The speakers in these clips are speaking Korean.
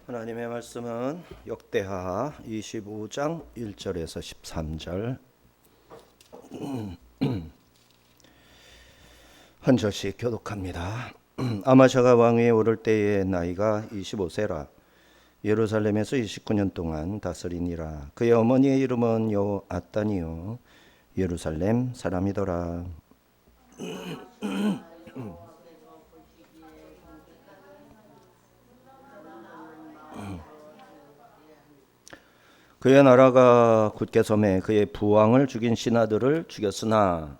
하나님의 말씀은 역대하 25장 1절에서 13절 한 절씩 교독합니다. 아마샤가 왕위에 오를 때의 나이가 25세라. 예루살렘에서 29년 동안 다스리니라. 그의 어머니의 이름은 여호아따니요 예루살렘 사람이더라. 그의 나라가 굳게 섬에 그의 부왕을 죽인 신하들을 죽였으나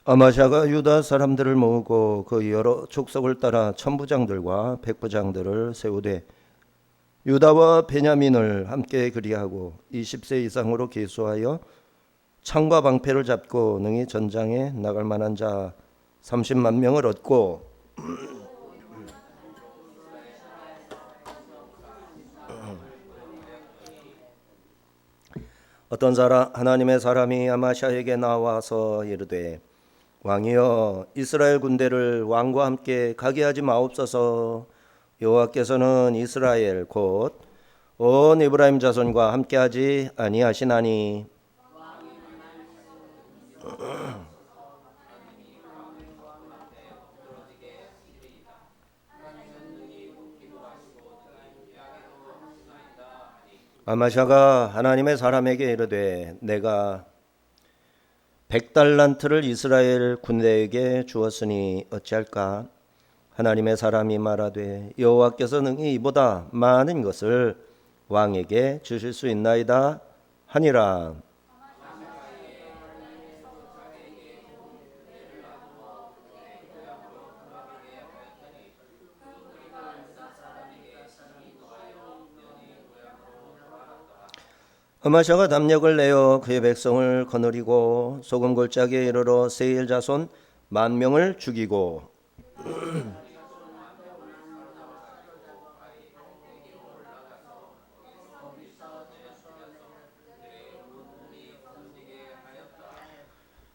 아마샤가 유다 사람들을 모으고 그 여러 족속을 따라 천부장들과 백부장들을 세우되 유다와 베냐민을 함께 그리하고 20세 이상으로 계수하여 창과 방패를 잡고 능히 전장에 나갈 만한 자 30만 명을 얻고 어떤 하나님의 사람이 아마샤에게 나와서 이르되 왕이여 이스라엘 군대를 왕과 함께 가게 하지 마옵소서. 여호와께서는 이스라엘 곧 온 에브라임 자손과 함께하지 아니하시나니 아마샤가 하나님의 사람에게 이르되 내가 100달란트를 이스라엘 군대에게 주었으니 어찌할까? 하나님의 사람이 말하되 여호와께서 능히 이보다 많은 것을 왕에게 주실 수 있나이다 하니라. 아마샤가 담력을 내어 그의 백성을 거느리고 소금 골짜기에 이르러 세일 자손 10,000명을 죽이고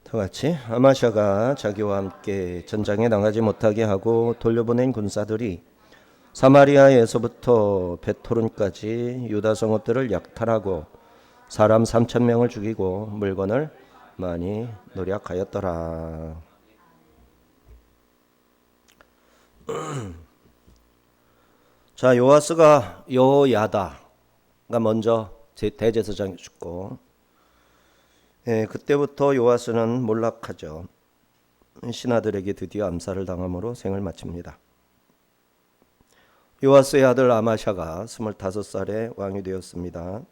다 같이 아마샤가 자기와 함께 전장에 나가지 못하게 하고 돌려보낸 군사들이 사마리아에서부터 베토른까지 유다 성읍들을 약탈하고 사람 3,000명을 죽이고 물건을 많이 노략하였더라. 자, 요아스가 여호야다가 먼저 대제사장이 죽고 그때부터 요아스는 몰락하죠. 신하들에게 드디어 암살을 당함으로 생을 마칩니다. 요아스의 아들 아마샤가 25살에 왕이 되었습니다.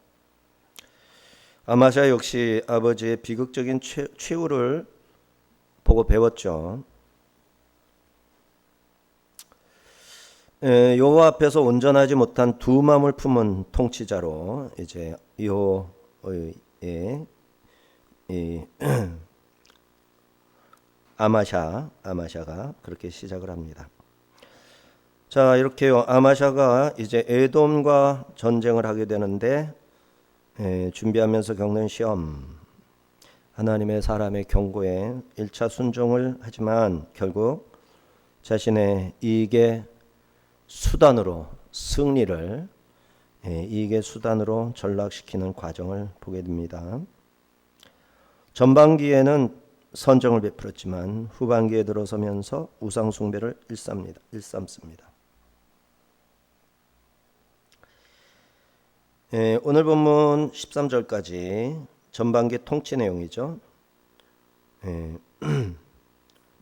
아마샤 역시 아버지의 비극적인 최후를 보고 배웠죠. 여호와 앞에서 온전하지 못한 두 마음을 품은 통치자로 이제 아마샤가 그렇게 시작을 합니다. 자, 이렇게 아마샤가 이제 에돔과 전쟁을 하게 되는데 준비하면서 겪는 시험, 하나님의 사람의 경고에 1차 순종을 하지만 결국 자신의 이익의 수단으로 승리를 이익의 수단으로 전락시키는 과정을 보게 됩니다. 전반기에는 선정을 베풀었지만 후반기에 들어서면서 우상 숭배를 일삼습니다. 오늘 본문 13절까지 전반기 통치 내용이죠.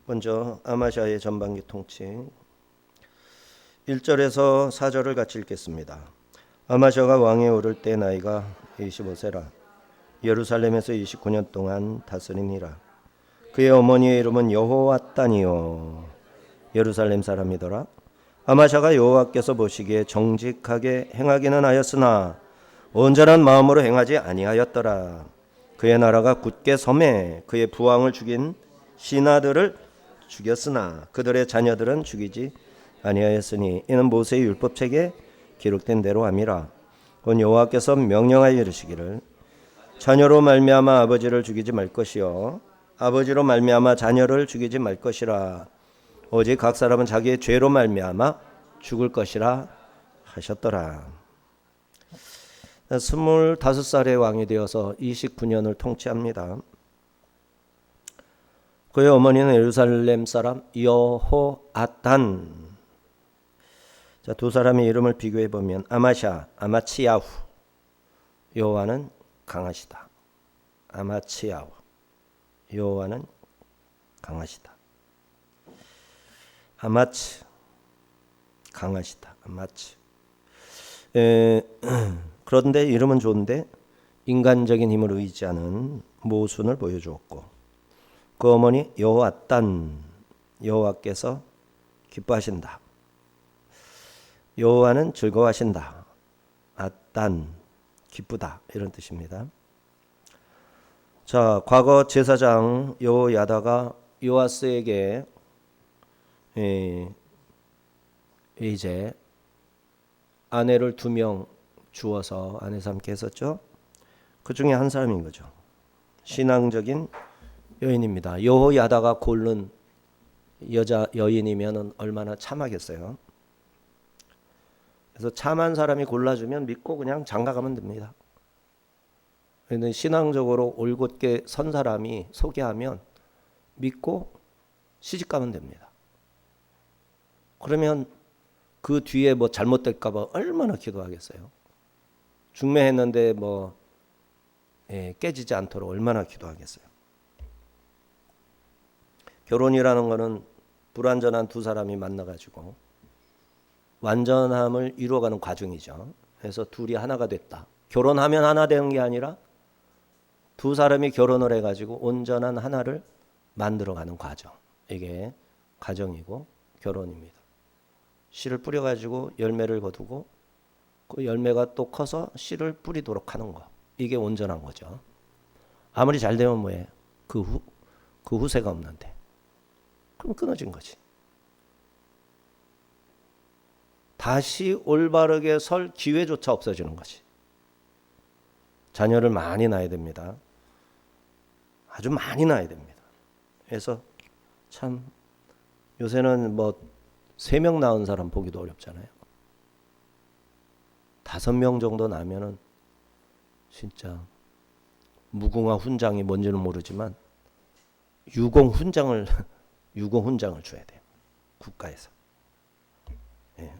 먼저 아마샤의 전반기 통치 1절에서 4절을 같이 읽겠습니다. 아마샤가 왕에 오를 때 나이가 25세라. 예루살렘에서 29년 동안 다스리니라. 그의 어머니의 이름은 여호아따니요 예루살렘 사람이더라. 아마샤가 여호와께서 보시기에 정직하게 행하기는 하였으나 온전한 마음으로 행하지 아니하였더라. 그의 나라가 굳게 섬에 그의 부왕을 죽인 신하들을 죽였으나 그들의 자녀들은 죽이지 아니하였으니 이는 모세의 율법책에 기록된 대로 함이라. 곧 여호와께서 명령하여 이르시기를 자녀로 말미암아 아버지를 죽이지 말 것이요 아버지로 말미암아 자녀를 죽이지 말 것이라. 오직 각 사람은 자기의 죄로 말미암아 죽을 것이라 하셨더라. 25살의 왕이 되어서 29년을 통치합니다. 그의 어머니는 예루살렘 사람 여호아단. 자, 두 사람의 이름을 비교해 보면 아마샤, 아마치야후. 여호와는 강하시다. 아마치야후. 여호와는 강하시다. 아마치 강하시다. 아마치. 그런데 이름은 좋은데 인간적인 힘을 의지하는 모순을 보여주었고 그 어머니 여호아단. 여호와께서 기뻐하신다. 여호와는 즐거워하신다. 아단 기쁘다 이런 뜻입니다. 자, 과거 제사장 여호야다가 요아스에게 이제 아내를 2명 주어서 아내 삼게 했었죠. 그 중에 한 사람인 거죠. 신앙적인 여인입니다. 여호야다가 고른 여자 여인이면 얼마나 참하겠어요. 그래서 참한 사람이 골라주면 믿고 그냥 장가가면 됩니다. 그런데 신앙적으로 올곧게 선 사람이 소개하면 믿고 시집가면 됩니다. 그러면 그 뒤에 뭐 잘못될까 봐 얼마나 기도하겠어요. 중매했는데 뭐 깨지지 않도록 얼마나 기도하겠어요. 결혼이라는 거는 불완전한 두 사람이 만나가지고 완전함을 이루어가는 과정이죠. 그래서 둘이 하나가 됐다. 결혼하면 하나 되는 게 아니라 두 사람이 결혼을 해가지고 온전한 하나를 만들어가는 과정. 이게 과정이고 결혼입니다. 씨를 뿌려가지고 열매를 거두고 그 열매가 또 커서 씨를 뿌리도록 하는 거. 이게 온전한 거죠. 아무리 잘 되면 뭐해? 그 후세가 없는데. 그럼 끊어진 거지. 다시 올바르게 설 기회조차 없어지는 거지. 자녀를 많이 낳아야 됩니다. 아주 많이 낳아야 됩니다. 그래서 참 요새는 뭐 3명 낳은 사람 보기도 어렵잖아요. 5명 정도 낳으면은 진짜 무궁화 훈장이 뭔지는 모르지만 유공 훈장을 줘야 돼요. 국가에서. 예.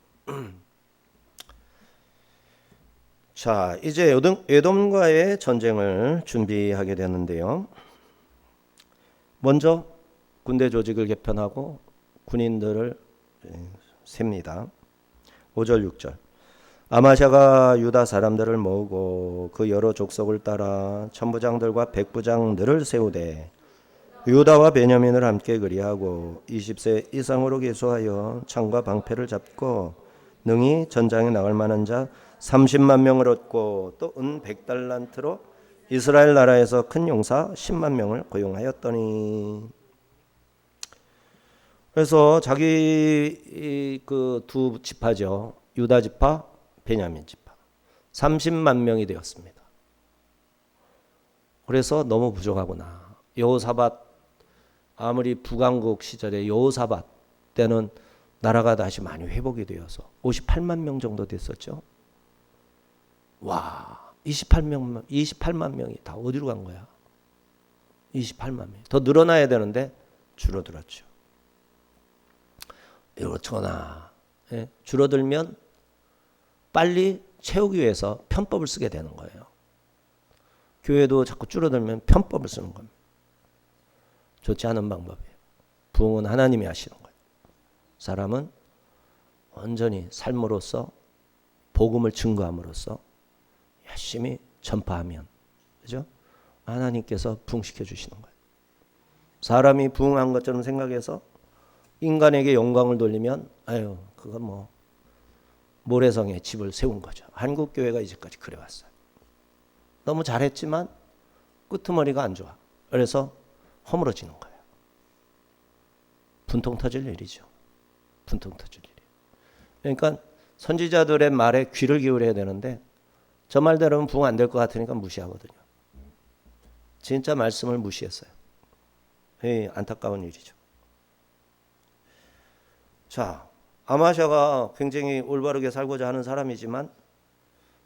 자, 이제 에돔과의 전쟁을 준비하게 되는데요. 먼저 군대 조직을 개편하고 군인들을 셉니다. 5절 6절. 아마샤가 유다 사람들을 모으고 그 여러 족속을 따라 천부장들과 백부장들을 세우되 유다와 베냐민을 함께 그리하고 20세 이상으로 계수하여 창과 방패를 잡고 능히 전장에 나갈 만한 자 30만 명을 얻고 또 은 100달란트로 이스라엘 나라에서 큰 용사 10만 명을 고용하였더니. 그래서 자기 그 두 지파죠. 유다 지파, 베냐민 지파 30만 명이 되었습니다. 그래서 너무 부족하구나. 여호사밧 아무리 북왕국 시절에 여호사밧 때는 나라가 다시 많이 회복이 되어서 58만 명 정도 됐었죠. 와, 28만 명이 다 어디로 간 거야? 28만 명. 더 늘어나야 되는데 줄어들었죠. 이렇거나 줄어들면 빨리 채우기 위해서 편법을 쓰게 되는 거예요. 교회도 자꾸 줄어들면 편법을 쓰는 겁니다. 좋지 않은 방법이에요. 부흥은 하나님이 하시는 거예요. 사람은 온전히 삶으로써 복음을 증거함으로써 열심히 전파하면, 그죠? 하나님께서 부흥시켜 주시는 거예요. 사람이 부흥한 것처럼 생각해서 인간에게 영광을 돌리면 아유 그건 뭐 모래성에 집을 세운 거죠. 한국 교회가 이제까지 그래왔어요. 너무 잘했지만 끄트머리가 안 좋아. 그래서 허물어지는 거예요. 분통 터질 일이죠. 분통 터질 일이. 그러니까 선지자들의 말에 귀를 기울여야 되는데 저 말대로는 부응 안 될 것 같으니까 무시하거든요. 진짜 말씀을 무시했어요. 안타까운 일이죠. 자, 아마샤가 굉장히 올바르게 살고자 하는 사람이지만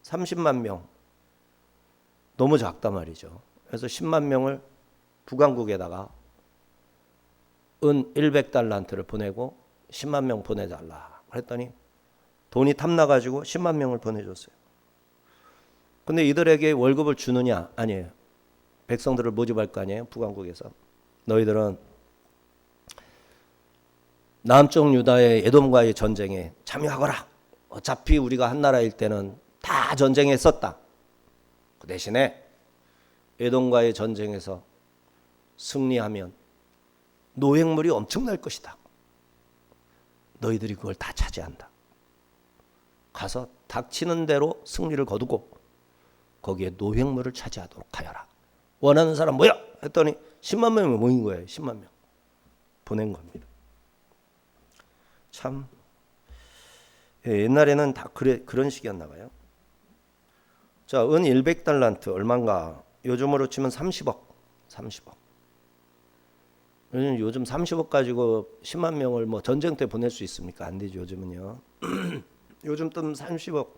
30만 명 너무 작단 말이죠. 그래서 10만 명을 북왕국에다가 은 100달란트를 보내고 10만 명 보내달라 그랬더니 돈이 탐나가지고 10만 명을 보내줬어요. 근데 이들에게 월급을 주느냐? 아니에요. 백성들을 모집할 거 아니에요. 북왕국에서. 너희들은 남쪽 유다의 에돔과의 전쟁에 참여하거라. 어차피 우리가 한 나라일 때는 다 전쟁했었다. 그 대신에 에돔과의 전쟁에서 승리하면 노획물이 엄청날 것이다. 너희들이 그걸 다 차지한다. 가서 닥치는 대로 승리를 거두고 거기에 노획물을 차지하도록 하여라. 원하는 사람 뭐야? 했더니 10만 명이 모인 거예요. 10만 명. 보낸 겁니다. 참 옛날에는 다 그런 식이었나 봐요. 자, 은 100달란트 얼마인가? 요즘으로 치면 30억. 30억. 요즘 30억 가지고 10만 명을 뭐 전쟁 때 보낼 수 있습니까? 안 되죠. 요즘은요. 요즘 돈 30억.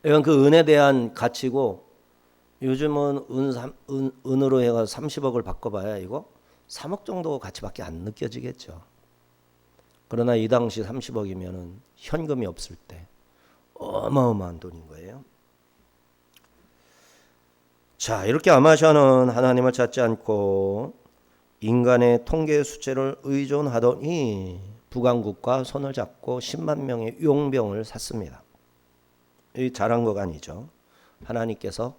이건 그 은에 대한 가치고 요즘은 은으로 해가 30억을 바꿔봐야 이거 3억 정도 가치밖에 안 느껴지겠죠. 그러나 이 당시 30억이면은 현금이 없을 때 어마어마한 돈인 거예요. 자, 이렇게 아마샤는 하나님을 찾지 않고 인간의 통계 수치를 의존하더니 북왕국과 손을 잡고 10만 명의 용병을 샀습니다. 이 잘한 거가 아니죠. 하나님께서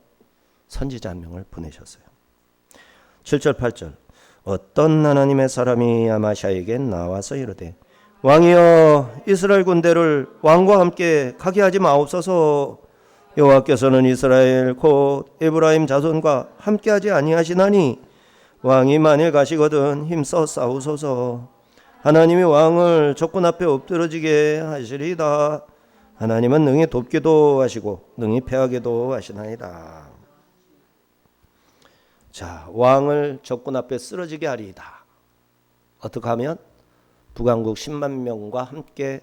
선지자 한 명을 보내셨어요. 7절 8절 어떤 하나님의 사람이 아마샤에게 나와서 이르되 왕이여 이스라엘 군대를 왕과 함께 가게 하지 마옵소서. 여호와께서는 이스라엘 곧 에브라임 자손과 함께하지 아니하시나니 왕이 만일 가시거든 힘써 싸우소서. 하나님이 왕을 적군 앞에 엎드러지게 하시리이다. 하나님은 능히 돕기도 하시고 능히 패하기도 하시나이다. 자, 왕을 적군 앞에 쓰러지게 하리이다. 어떻게 하면? 북왕국 10만 명과 함께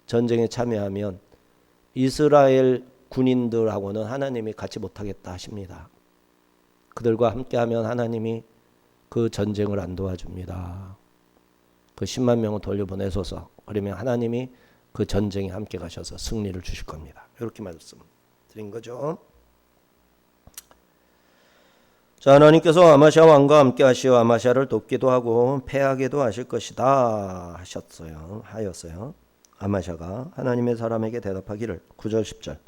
전쟁에 참여하면 이스라엘 군인들하고는 하나님이 같이 못하겠다 하십니다. 그들과 함께하면 하나님이 그 전쟁을 안 도와줍니다. 그 10만 명을 돌려보내소서. 그러면 하나님이 그 전쟁에 함께 가셔서 승리를 주실 겁니다. 이렇게 말씀드린 거죠. 자, 하나님께서 아마샤 왕과 함께 하시어 아마샤를 돕기도 하고 패하게도 하실 것이다 하였어요. 아마샤가 하나님의 사람에게 대답하기를 9절 10절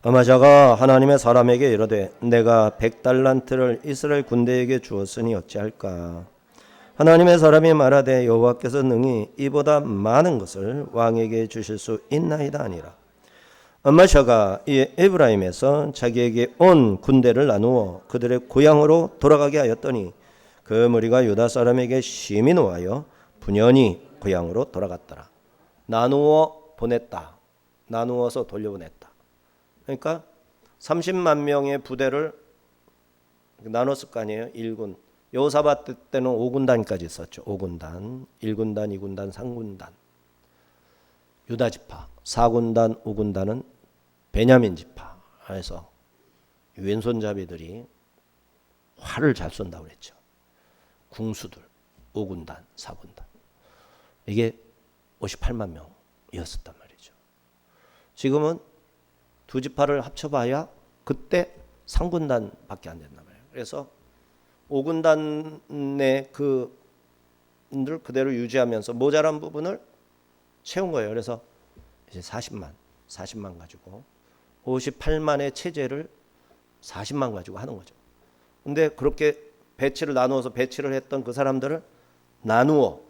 아마샤가 하나님의 사람에게 이르되 내가 100달란트를 이스라엘 군대에게 주었으니 어찌할까. 하나님의 사람이 말하되 여호와께서 능히 이보다 많은 것을 왕에게 주실 수 있나이다 아니라. 아마샤가 이 에브라임에서 자기에게 온 군대를 나누어 그들의 고향으로 돌아가게 하였더니 그 무리가 유다 사람에게 심히 노하여 분연히 고향으로 돌아갔더라. 나누어 보냈다. 나누어서 돌려보냈다. 그러니까 30만 명의 부대를 나눴을 거 아니에요. 1군. 여호사밧 때는 5군단까지 있었죠. 5군단, 1군단, 2군단, 3군단. 유다 지파, 4군단, 5군단은 베냐민 지파. 그래서 왼손잡이들이 활을 잘 쏜다고 그랬죠. 궁수들, 5군단, 4군단. 이게 58만 명이었었단 말이죠. 지금은 두 지파를 합쳐봐야 그때 3군단밖에 안 된단 말이에요. 그래서 5군단의 그들 그대로 유지하면서 모자란 부분을 채운 거예요. 그래서 이제 40만 가지고 58만의 체제를 40만 가지고 하는 거죠. 근데 그렇게 배치를 나누어서 배치를 했던 그 사람들을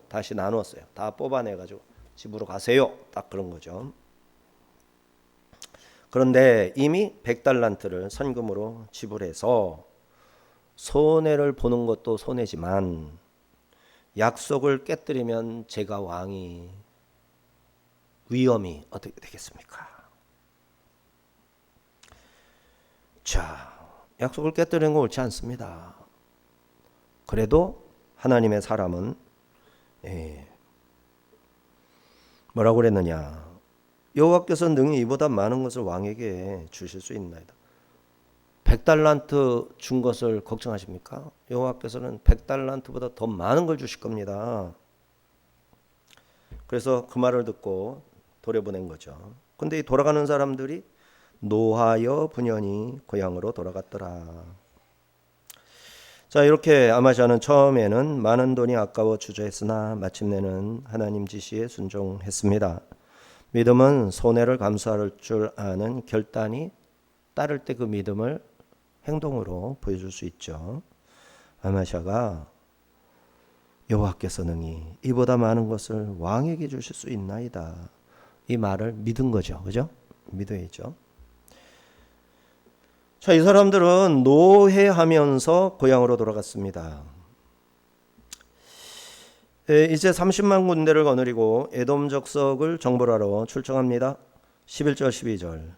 다시 나누었어요. 다 뽑아내 가지고 집으로 가세요. 딱 그런 거죠. 그런데 이미 100달란트를 선금으로 지불해서 손해를 보는 것도 손해지만 약속을 깨뜨리면 제가 왕이 위험이 어떻게 되겠습니까? 자, 약속을 깨뜨리는 건 옳지 않습니다. 그래도 하나님의 사람은 뭐라고 그랬느냐? 여호와께서 능히 이보다 많은 것을 왕에게 주실 수 있나이다. 100달란트 준 것을 걱정하십니까? 여호와께서는 100달란트보다 더 많은 걸 주실 겁니다. 그래서 그 말을 듣고 돌려보낸 거죠. 근데 이 돌아가는 사람들이 노하여 분연히 고향으로 돌아갔더라. 자, 이렇게 아마샤는 처음에는 많은 돈이 아까워 주저했으나 마침내는 하나님 지시에 순종했습니다. 믿음은 손해를 감수할 줄 아는 결단이 따를 때 그 믿음을 행동으로 보여줄 수 있죠. 아마샤가 여호와께서 능히 이보다 많은 것을 왕에게 주실 수 있나이다. 이 말을 믿은 거죠. 그죠? 믿어야죠. 자, 이 사람들은 노회하면서 고향으로 돌아갔습니다. 이제 30만 군대를 거느리고 에돔 적석을 정벌하러 출정합니다. 11절 12절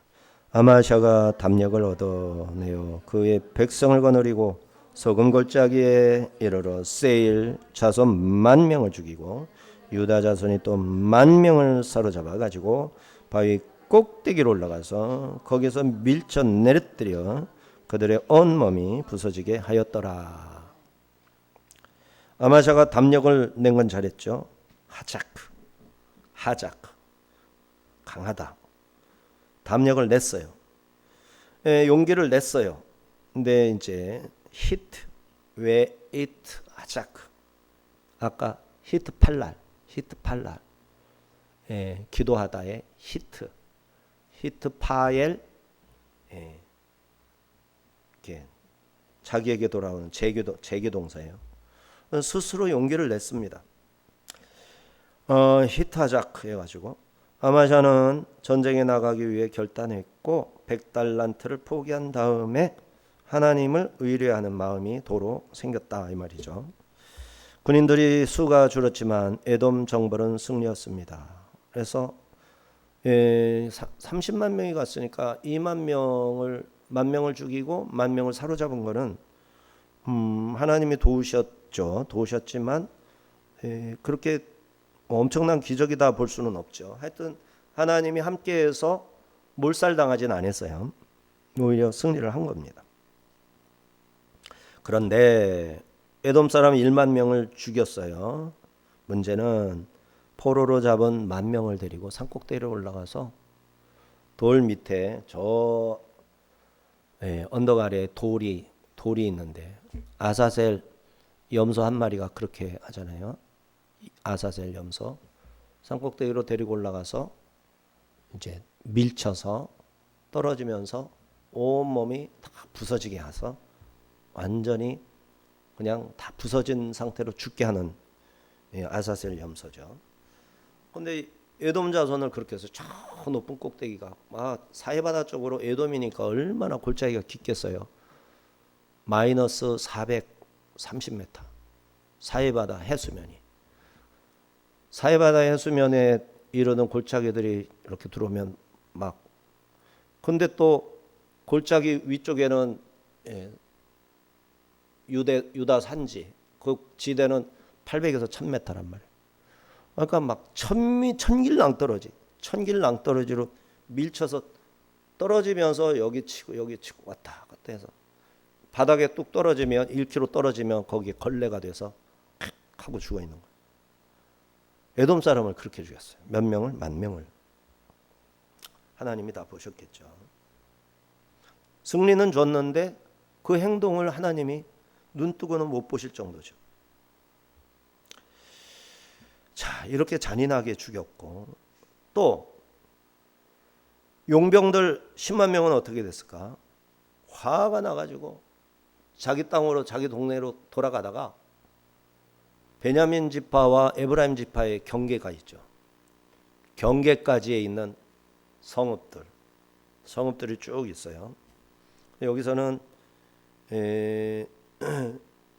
아마샤가 담력을 얻어내어 그의 백성을 거느리고 소금 골짜기에 이르러 세일 자손 10,000명을 죽이고 유다 자손이 또 10,000명을 사로잡아 가지고 바위 꼭대기로 올라가서 거기서 밀쳐 내려뜨려 그들의 온몸이 부서지게 하였더라. 아마샤가 담력을 낸 건 잘했죠. 하작 강하다. 담력을 냈어요. 용기를 냈어요. 근데 이제 히트, 웨이트, 하자크. 아까 히트 팔랄. 기도하다의 히트 파엘. 자기에게 돌아오는 재규동사예요. 스스로 용기를 냈습니다. 히트하자크 해가지고 아마샤는 전쟁에 나가기 위해 결단했고 100달란트를 포기한 다음에 하나님을 의뢰하는 마음이 도로 생겼다 이 말이죠. 군인들이 수가 줄었지만 에돔 정벌은 승리였습니다. 그래서 30만 명이 갔으니까 10,000 명을 죽이고 10,000명을 사로잡은 거는 하나님이 도우셨지만 그렇게 엄청난 기적이다 볼 수는 없죠. 하여튼 하나님이 함께해서 몰살당하진 않았어요. 오히려 승리를 한 겁니다. 그런데 에돔 사람 10,000명을 죽였어요. 문제는 포로로 잡은 10,000명을 데리고 산꼭대기로 올라가서 돌 밑에 저 언덕 아래에 돌이 있는데 아사셀 염소 한 마리가 그렇게 하잖아요. 아사셀 염소 산꼭대기로 데리고 올라가서 이제 밀쳐서 떨어지면서 온 몸이 다 부서지게 해서 완전히 그냥 다 부서진 상태로 죽게 하는 아사셀 염소죠. 근데 에돔 자손을 그렇게 해서 저 높은 꼭대기가 사해바다 쪽으로 에돔이니까 얼마나 골짜기가 깊겠어요. 마이너스 430m 사해바다 해수면에 이르는 골짜기들이 이렇게 들어오면 근데 또 골짜기 위쪽에는 유다 산지 그 지대는 800에서 1000m란 말이에요. 그러니까 천길낭떠러지로 밀쳐서 떨어지면서 여기 치고 왔다 갔다 해서 바닥에 뚝 떨어지면 1km 떨어지면 거기에 걸레가 돼서 칵 하고 죽어 있는 거예요. 에돔 사람을 그렇게 죽였어요. 몇 명을? 10,000명을. 하나님이 다 보셨겠죠. 승리는 줬는데 그 행동을 하나님이 눈뜨고는 못 보실 정도죠. 자, 이렇게 잔인하게 죽였고 또 용병들 10만 명은 어떻게 됐을까? 화가 나가지고 자기 땅으로 자기 동네로 돌아가다가 베냐민 지파와 에브라임 지파의 경계가 있죠. 경계까지에 있는 성읍들 성읍들이 쭉 있어요. 여기서는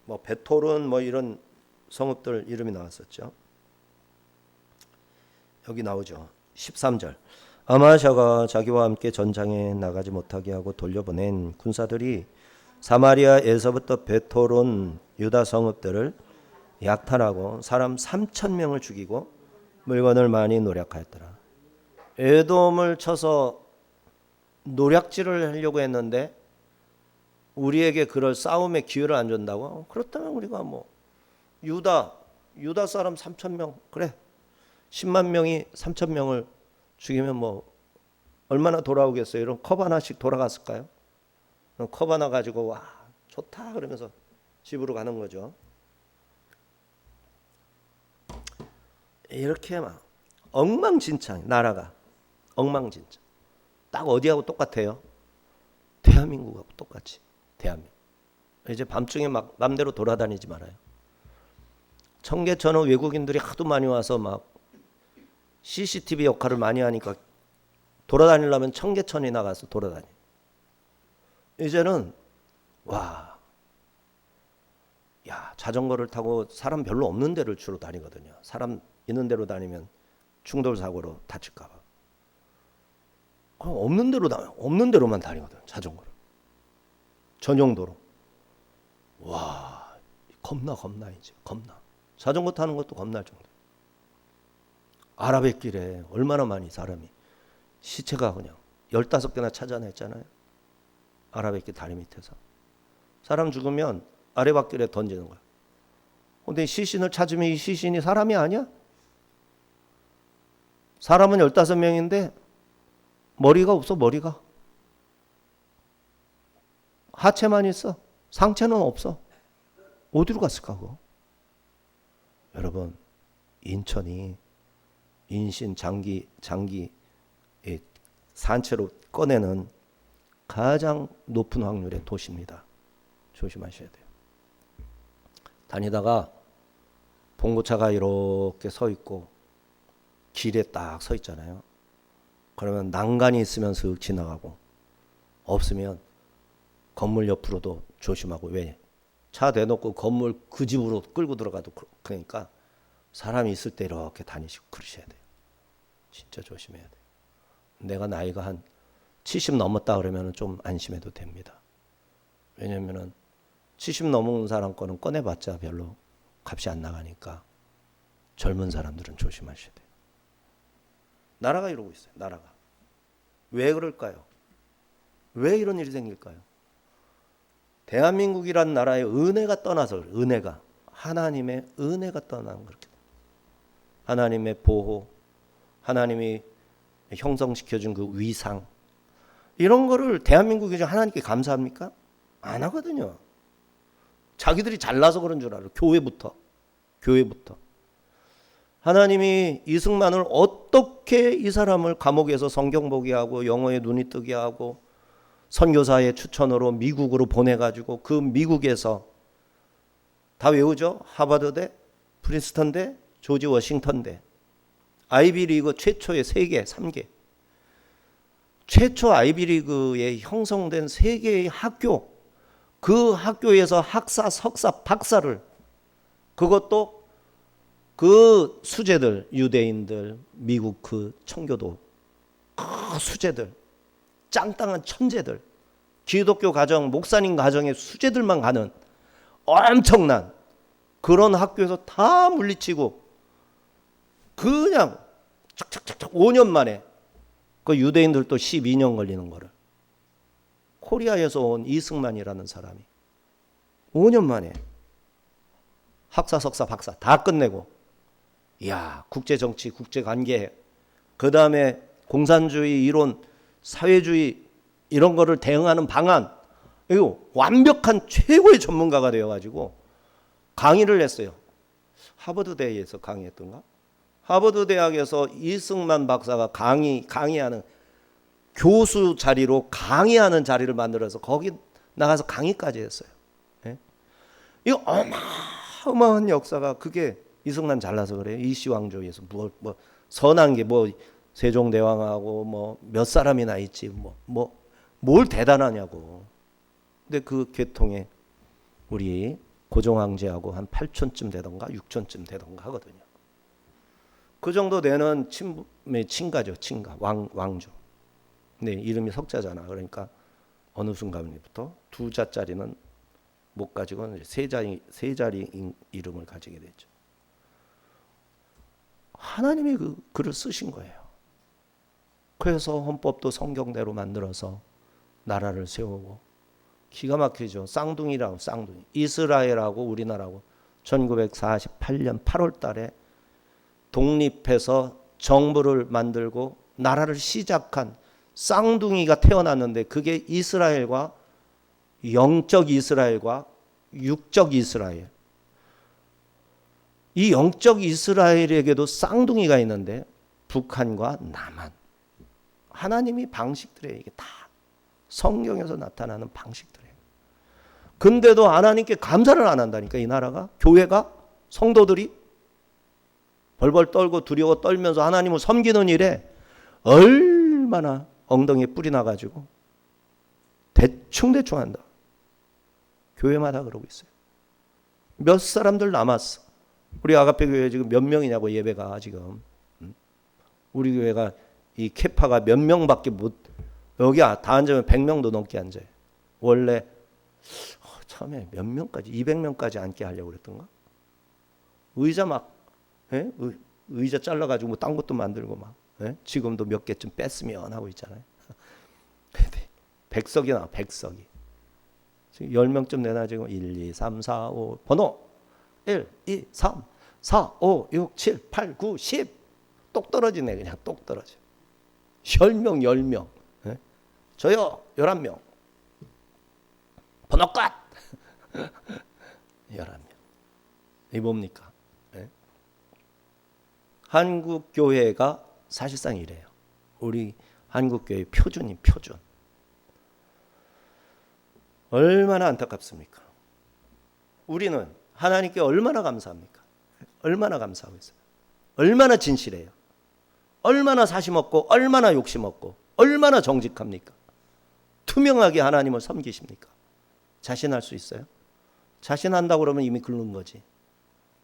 뭐 베토른 뭐 이런 성읍들 이름이 나왔었죠. 여기 나오죠. 13절. 아마샤가 자기와 함께 전장에 나가지 못하게 하고 돌려보낸 군사들이 사마리아에서부터 베토른 유다 성읍들을 약탈하고 사람 3,000명을 죽이고 물건을 많이 노략하였더라. 에돔을 쳐서 노략질을 하려고 했는데 우리에게 그럴 싸움의 기회를 안 준다고? 그렇다면 우리가 뭐 유다 사람 3,000명 그래 10만 명이 3,000명을 죽이면 뭐 얼마나 돌아오겠어요? 이런 컵 하나씩 돌아갔을까요? 컵 하나 가지고 와 좋다 그러면서 집으로 가는 거죠. 이렇게 막 엉망진창 나라가 엉망진창. 딱 어디하고 똑같아요? 대한민국하고 똑같이. 대한민국. 이제 밤중에 막 맘대로 돌아다니지 말아요. 청계천은 외국인들이 하도 많이 와서 막 CCTV 역할을 많이 하니까 돌아다니려면 청계천에 나가서 돌아다녀. 이제는 와, 야 자전거를 타고 사람 별로 없는 데를 주로 다니거든요. 사람 있는 데로 다니면 충돌 사고로 다칠까 봐. 없는 데로만 다니거든. 자전거를. 전용도로. 와, 겁나 이제 겁나. 자전거 타는 것도 겁날 정도. 아라뱃길에 얼마나 많이 사람이 시체가 그냥 15개나 찾아냈잖아요. 아라뱃길 다리 밑에서. 사람 죽으면 아래밭길에 던지는 거야. 근데 시신을 찾으면 이 시신이 사람이 아니야? 사람은 15명인데 머리가 없어. 머리가. 하체만 있어. 상체는 없어. 어디로 갔을까 그거? 여러분 인천이 인신 장기 산채로 꺼내는 가장 높은 확률의 도시입니다. 조심하셔야 돼요. 다니다가 봉고차가 이렇게 서 있고 길에 딱 서 있잖아요. 그러면 난간이 있으면 슥 지나가고 없으면 건물 옆으로도 조심하고. 왜? 차 대놓고 건물 그 집으로 끌고 들어가도 그러니까 사람이 있을 때 이렇게 다니시고 그러셔야 돼요. 진짜 조심해야 돼요. 내가 나이가 한 70 넘었다 그러면 좀 안심해도 됩니다. 왜냐면은 70 넘은 사람 거는 꺼내봤자 별로 값이 안 나가니까 젊은 사람들은 조심하셔야 돼요. 나라가 이러고 있어요. 나라가. 왜 그럴까요? 왜 이런 일이 생길까요? 대한민국이란 나라의 은혜가 떠나서 은혜가 하나님의 은혜가 떠난 그렇게 하나님의 보호, 하나님이 형성시켜준 그 위상 이런 거를 대한민국이 하나님께 감사합니까? 안 하거든요. 자기들이 잘나서 그런 줄 알아요. 교회부터 하나님이 이승만을 어떻게 이 사람을 감옥에서 성경 보게 하고 영어에 눈이 뜨게 하고 선교사의 추천으로 미국으로 보내가지고 그 미국에서 다 외우죠. 하버드대, 프린스턴대, 조지 워싱턴대, 아이비리그 최초의 3개, 3개. 최초 아이비리그에 형성된 3개의 학교, 그 학교에서 학사, 석사, 박사를 그것도 그 수재들, 유대인들, 미국 그 청교도 그 수재들, 짱땅한 천재들, 기독교 가정, 목사님 가정의 수재들만 가는 엄청난 그런 학교에서 다 물리치고 그냥 착착착착 5년 만에 그 유대인들도 12년 걸리는 거를 코리아에서 온 이승만이라는 사람이 5년 만에 학사, 석사, 박사 다 끝내고 이야 국제정치, 국제관계 그 다음에 공산주의 이론, 사회주의 이런 거를 대응하는 방안 이거 완벽한 최고의 전문가가 되어가지고 강의를 했어요. 하버드 대학에서 강의했던가? 하버드 대학에서 이승만 박사가 강의하는 교수 자리로 강의하는 자리를 만들어서 거기 나가서 강의까지 했어요. 예? 이거 어마어마한 역사가 그게 이승만 잘나서 그래요. 이시왕조에서 뭐 선한 게 뭐 세종대왕하고 뭐 몇 사람이나 있지 뭘 대단하냐고. 근데 그 계통에 우리 고종황제하고 한 8촌쯤 되던가 6촌쯤 되던가 하거든요. 그 정도 되는 친가죠. 친가 왕조. 네, 이름이 석자잖아. 그러니까 어느 순간부터 두 자짜리는 못 가지고 세 자리 이름을 가지게 되죠. 하나님이 그 글을 쓰신 거예요. 그래서 헌법도 성경대로 만들어서 나라를 세우고 기가 막히죠. 쌍둥이라고 쌍둥이. 이스라엘하고 우리나라하고 1948년 8월 달에 독립해서 정부를 만들고 나라를 시작한 쌍둥이가 태어났는데 그게 이스라엘과 영적 이스라엘과 육적 이스라엘. 이 영적 이스라엘에게도 쌍둥이가 있는데 북한과 남한. 하나님이 방식들이에요. 이게 다 성경에서 나타나는 방식들이에요. 근데도 하나님께 감사를 안 한다니까. 이 나라가, 교회가, 성도들이 벌벌 떨고 두려워 떨면서 하나님을 섬기는 일에 얼마나 엉덩이에 뿔이 나가지고 대충 한다. 교회마다 그러고 있어요. 몇 사람들 남았어. 우리 아가페 교회 지금 몇 명이냐고 예배가 지금. 우리 교회가 이 캐파가 몇 명밖에 못, 여기 다 앉으면 100명도 넘게 앉아요. 원래 처음에 몇 명까지 200명까지 앉게 하려고 그랬던가. 의자 막 의자 잘라가지고 뭐 딴 것도 만들고 막 지금도 몇 개쯤 뺐으면 하고 있잖아요. 100석이 나와. 100석이 지금 10명쯤 내나 지금 1, 2, 3, 4, 5 번호 1, 2, 3, 4, 5, 6, 7, 8, 9, 10 똑 떨어지네. 그냥 똑 떨어져. 10명 10명 저요 11명 번호 끝 11명. 이 뭡니까? 한국교회가 사실상 이래요. 우리 한국교회 표준인 표준. 얼마나 안타깝습니까? 우리는 하나님께 얼마나 감사합니까? 얼마나 감사하고 있어요. 얼마나 진실해요. 얼마나 사심 없고 얼마나 욕심 없고 얼마나 정직합니까? 투명하게 하나님을 섬기십니까? 자신할 수 있어요? 자신한다고 그러면 이미 긁는 거지.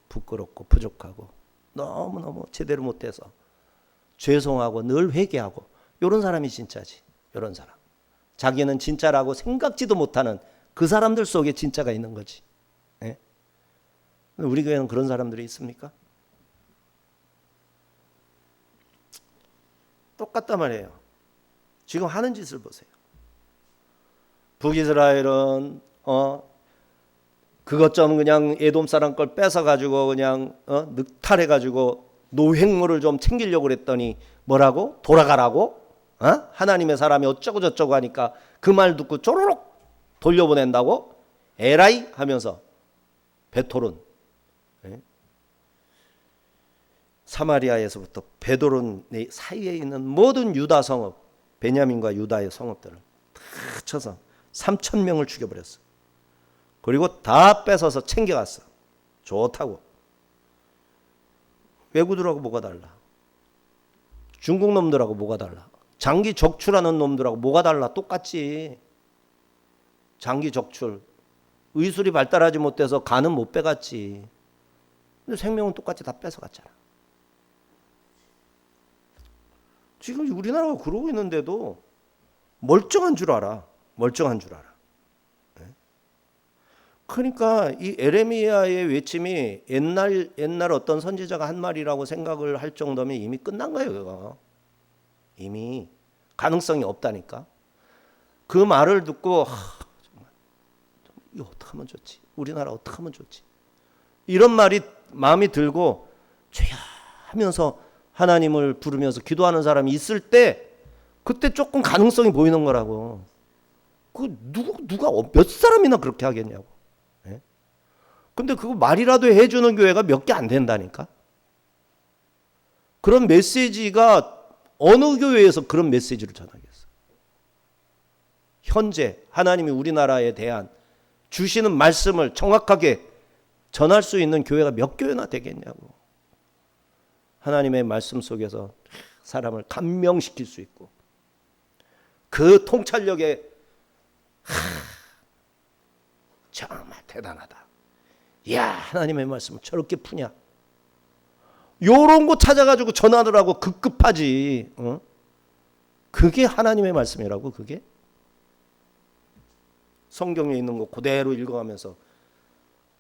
부끄럽고 부족하고 너무너무 제대로 못해서 죄송하고 늘 회개하고 이런 사람이 진짜지. 이런 사람. 자기는 진짜라고 생각지도 못하는 그 사람들 속에 진짜가 있는 거지. 네? 우리 교회는 그런 사람들이 있습니까? 똑같단 말이에요. 지금 하는 짓을 보세요. 북이스라엘은 그것 좀 그냥 에돔 사람 걸 뺏어가지고 그냥 늑탈해가지고 노획물을 좀 챙기려고 그랬더니 뭐라고? 돌아가라고? 하나님의 사람이 어쩌고 저쩌고 하니까 그 말 듣고 쪼로록 돌려보낸다고? 에라이 하면서 베토론. 사마리아에서부터 베드론 사이에 있는 모든 유다 성읍, 베냐민과 유다의 성읍들을 다 쳐서 3,000명을 죽여버렸어. 그리고 다 뺏어서 챙겨갔어. 좋다고. 외구들하고 뭐가 달라? 중국 놈들하고 뭐가 달라? 장기 적출하는 놈들하고 뭐가 달라? 똑같지. 장기 적출. 의술이 발달하지 못해서 간은 못 빼갔지. 근데 생명은 똑같이 다 뺏어갔잖아. 지금 우리나라가 그러고 있는데도 멀쩡한 줄 알아. 멀쩡한 줄 알아. 그러니까 이 에레미야의 외침이 옛날 어떤 선지자가 한 말이라고 생각을 할 정도면 이미 끝난 거예요. 그거. 이미 가능성이 없다니까. 그 말을 듣고 정말 이거 어떻게 하면 좋지? 우리나라 어떻게 하면 좋지? 이런 말이 마음이 들고 죄야 하면서 하나님을 부르면서 기도하는 사람이 있을 때 그때 조금 가능성이 보이는 거라고. 그 누가 몇 사람이나 그렇게 하겠냐고. 근데 그거 말이라도 해주는 교회가 몇 개 안 된다니까. 그런 메시지가 어느 교회에서 그런 메시지를 전하겠어. 현재 하나님이 우리나라에 대한 주시는 말씀을 정확하게 전할 수 있는 교회가 몇 교회나 되겠냐고. 하나님의 말씀 속에서 사람을 감명시킬 수 있고 그 통찰력에 정말 대단하다. 이야, 하나님의 말씀을 저렇게 푸냐. 요런 거 찾아가지고 전화를 하고 급급하지. 그게 하나님의 말씀이라고. 그게 성경에 있는 거 그대로 읽어가면서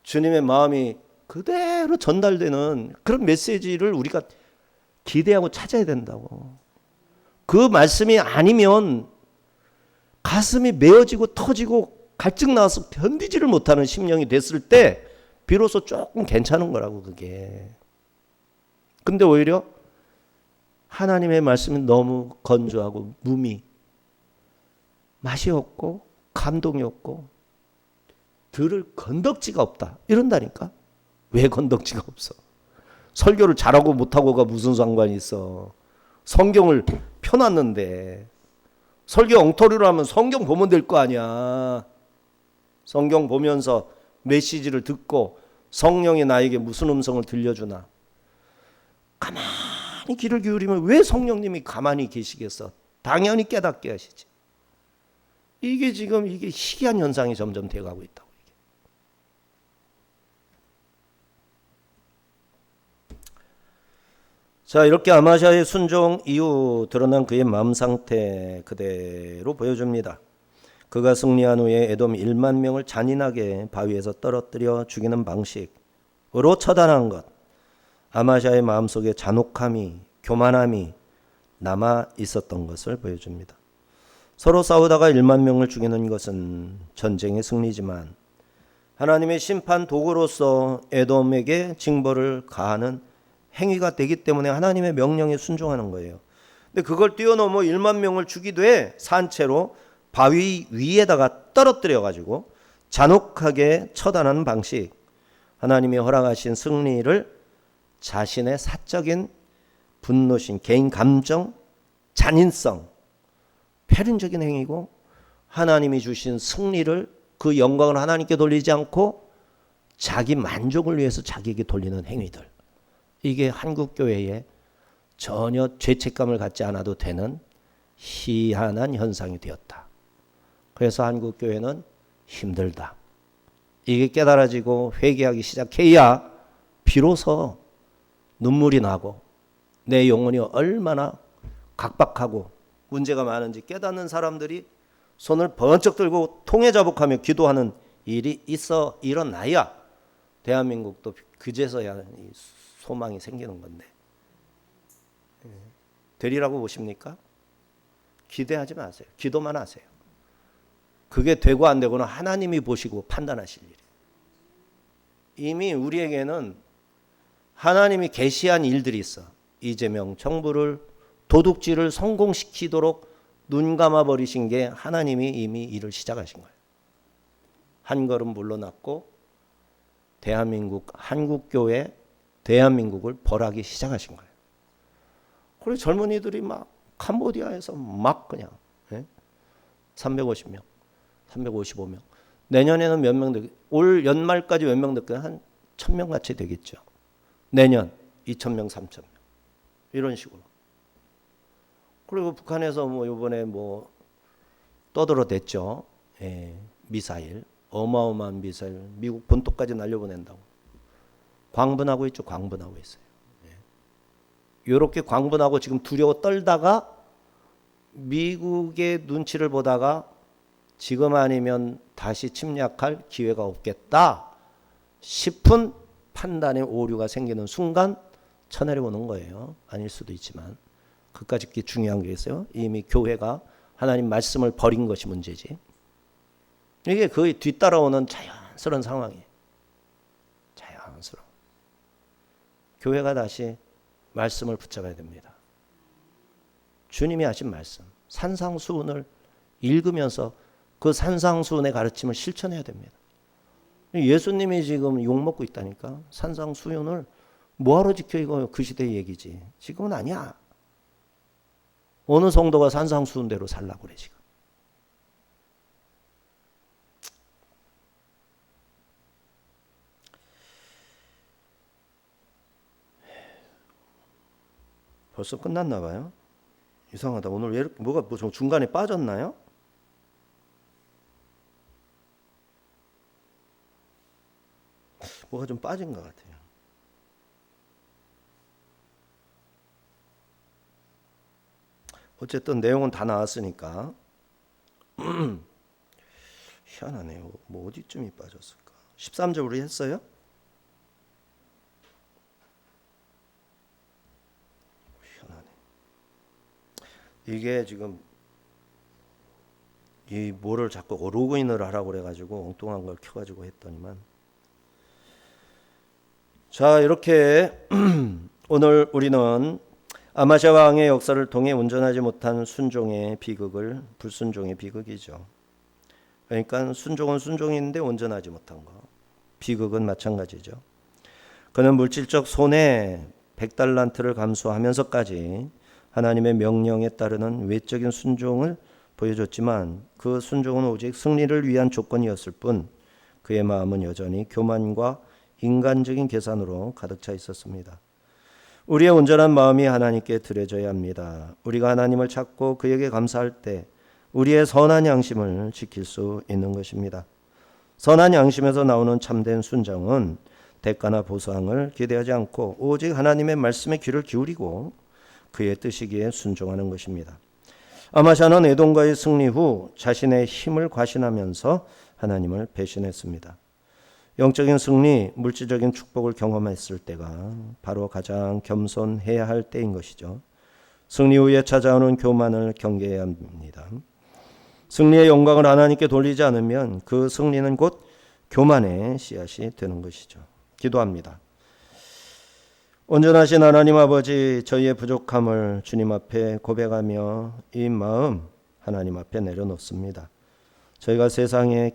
주님의 마음이 그대로 전달되는 그런 메시지를 우리가 기대하고 찾아야 된다고. 그 말씀이 아니면 가슴이 메어지고 터지고 갈증 나와서 견디지를 못하는 심령이 됐을 때 비로소 조금 괜찮은 거라고. 그게. 근데 오히려 하나님의 말씀이 너무 건조하고 무미, 맛이 없고 감동이 없고 들을 건덕지가 없다 이런다니까. 왜 건덕지가 없어? 설교를 잘하고 못하고가 무슨 상관이 있어. 성경을 펴놨는데 설교 엉터리로 하면 성경 보면 될 거 아니야. 성경 보면서 메시지를 듣고 성령이 나에게 무슨 음성을 들려주나. 가만히 귀를 기울이면 왜 성령님이 가만히 계시겠어? 당연히 깨닫게 하시지. 이게 지금 이게 희귀한 현상이 점점 돼가고 있다고. 이게. 자, 이렇게 아마샤의 순종 이후 드러난 그의 마음 상태 그대로 보여줍니다. 그가 승리한 후에 에돔 1만 명을 잔인하게 바위에서 떨어뜨려 죽이는 방식으로 처단한 것. 아마샤의 마음속에 잔혹함이, 교만함이 남아 있었던 것을 보여줍니다. 서로 싸우다가 1만 명을 죽이는 것은 전쟁의 승리지만 하나님의 심판 도구로서 에돔에게 징벌을 가하는 행위가 되기 때문에 하나님의 명령에 순종하는 거예요. 근데 그걸 뛰어넘어 1만 명을 죽이되 산채로 바위 위에다가 떨어뜨려 가지고 잔혹하게 처단하는 방식. 하나님이 허락하신 승리를 자신의 사적인 분노심, 개인 감정, 잔인성, 패륜적인 행위고 하나님이 주신 승리를 그 영광을 하나님께 돌리지 않고 자기 만족을 위해서 자기에게 돌리는 행위들. 이게 한국교회에 전혀 죄책감을 갖지 않아도 되는 희한한 현상이 되었다. 그래서 한국교회는 힘들다. 이게 깨달아지고 회개하기 시작해야 비로소 눈물이 나고 내 영혼이 얼마나 각박하고 문제가 많은지 깨닫는 사람들이 손을 번쩍 들고 통회자복하며 기도하는 일이 일어나야 대한민국도 그제서야 소망이 생기는 건데 되리라고 보십니까? 기대하지 마세요. 기도만 하세요. 그게 되고 안 되고는 하나님이 보시고 판단하실 일이에요. 이미 우리에게는 하나님이 계시한 일들이 있어. 이재명 정부를 도둑질을 성공시키도록 눈 감아버리신 게 하나님이 이미 일을 시작하신 거예요. 한 걸음 물러났고 대한민국, 한국교회, 대한민국을 벌하기 시작하신 거예요. 그리고 젊은이들이 막 캄보디아에서 막 그냥 350명, 355명. 내년에는 몇 명 되겠? 올 연말까지 몇 명 될까요? 한 1000명 같이 되겠죠. 내년 2000명, 3000명. 이런 식으로. 그리고 북한에서 뭐 이번에 뭐 떠들어댔죠. 미사일, 어마어마한 미사일, 미국 본토까지 날려보낸다고. 광분하고 있죠. 광분하고 있어요. 이렇게 광분하고 지금 두려워 떨다가 미국의 눈치를 보다가 지금 아니면 다시 침략할 기회가 없겠다 싶은 판단의 오류가 생기는 순간 천하를 보는 거예요. 아닐 수도 있지만 그까짓 게 중요한 게 있어요. 이미 교회가 하나님 말씀을 버린 것이 문제지. 이게 거의 뒤따라오는 자연스러운 상황이에요. 자연스러워. 교회가 다시 말씀을 붙잡아야 됩니다. 주님이 하신 말씀, 산상수훈을 읽으면서 그 산상수훈의 가르침을 실천해야 됩니다. 예수님이 지금 욕먹고 있다니까. 산상수훈을 뭐하러 지켜 이거 그 시대의 얘기지. 지금은 아니야. 어느 성도가 산상수훈대로 살라고 그래 지금. 벌써 끝났나 봐요. 이상하다. 오늘 왜 이렇게 뭐가 좀 중간에 빠졌나요? 뭐가 좀 빠진 것 같아요. 어쨌든 내용은 다 나왔으니까 희한하네요. 뭐 어디쯤이 빠졌을까? 13절 우리 했어요? 희한하네. 이게 지금 이 뭐를 자꾸 로그인을 하라고 그래가지고 엉뚱한 걸 켜가지고 했더니만. 자, 이렇게 오늘 우리는 아마시아 왕의 역사를 통해 온전하지 못한 순종의 비극을, 불순종의 비극이죠. 그러니까 순종은 순종인데 온전하지 못한 거. 비극은 마찬가지죠. 그는 물질적 손해 100달란트를 감수하면서까지 하나님의 명령에 따르는 외적인 순종을 보여줬지만 그 순종은 오직 승리를 위한 조건이었을 뿐 그의 마음은 여전히 교만과 인간적인 계산으로 가득 차 있었습니다. 우리의 온전한 마음이 하나님께 드려져야 합니다. 우리가 하나님을 찾고 그에게 감사할 때 우리의 선한 양심을 지킬 수 있는 것입니다. 선한 양심에서 나오는 참된 순종은 대가나 보상을 기대하지 않고 오직 하나님의 말씀에 귀를 기울이고 그의 뜻이기에 순종하는 것입니다. 아마샤는 에돔과의 승리 후 자신의 힘을 과신하면서 하나님을 배신했습니다. 영적인 승리, 물질적인 축복을 경험했을 때가 바로 가장 겸손해야 할 때인 것이죠. 승리 후에 찾아오는 교만을 경계해야 합니다. 승리의 영광을 하나님께 돌리지 않으면 그 승리는 곧 교만의 씨앗이 되는 것이죠. 기도합니다. 온전하신 하나님 아버지, 저희의 부족함을 주님 앞에 고백하며 이 마음 하나님 앞에 내려놓습니다. 저희가 세상에